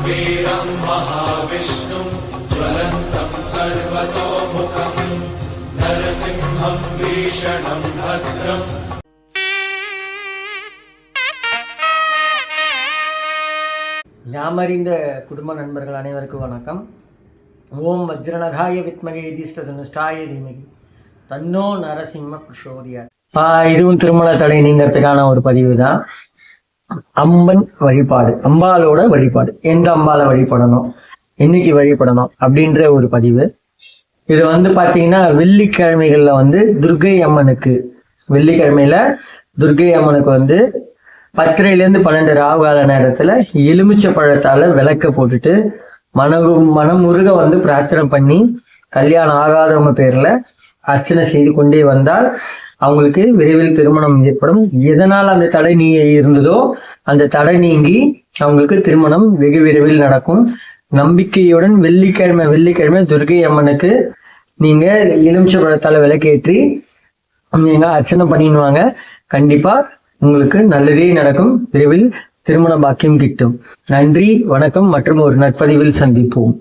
वीरं महाविष्णुं ज्वलन्तं सर्वतोमुखं नरसिंहं भीषणं भद्रम्. யாமறிந்த குடும்ப நண்பர்கள் அனைவருக்கும் வணக்கம். ஓம் வஜ்ரநகாய வித்மகே தீஷ்டதனுஷ்டாய தீமகி தன்னோ நரசிம்ம பிரசோதியார். இதுவும் திருமண தடை நீங்கிறதுக்கான ஒரு பதிவு தான். அம்மன் வழிபாடு, அம்பாலோட வழிபாடு, எந்த அம்பாலை வழிபடணும், என்னைக்கு வழிபடணும் அப்படின்ற ஒரு பதிவு. இது பார்த்தீங்கன்னா வெள்ளிக்கிழமைகள்ல துர்க்கை அம்மனுக்கு, வெள்ளிக்கிழமையில துர்க்கை அம்மனுக்கு 10:30 to 12 ராவுகால நேரத்துல எலுமிச்சை பழத்தால விளக்க போட்டுட்டு மனமுருக பிரார்த்தனை பண்ணி கல்யாணம் ஆகாதவங்க பேர்ல அர்ச்சனை செய்து கொண்டே வந்தால் அவங்களுக்கு விரைவில் திருமணம் ஏற்படும். எதனால் அந்த தடை இருந்ததோ அந்த தடை நீங்கி அவங்களுக்கு திருமணம் வெகு விரைவில் நடக்கும். நம்பிக்கையுடன் வெள்ளிக்கிழமை துர்க்கை அம்மனுக்கு நீங்க எலுமிச்சை பழத்தால விளக்கேற்றி நீங்க அர்ச்சனை பண்ணிடுவாங்க. கண்டிப்பா உங்களுக்கு நல்லதே நடக்கும். விரைவில் திருமண பாக்கியம் கிட்டும். நன்றி, வணக்கம். மற்றும் ஒரு நற்பதிவில் சந்திப்போம்.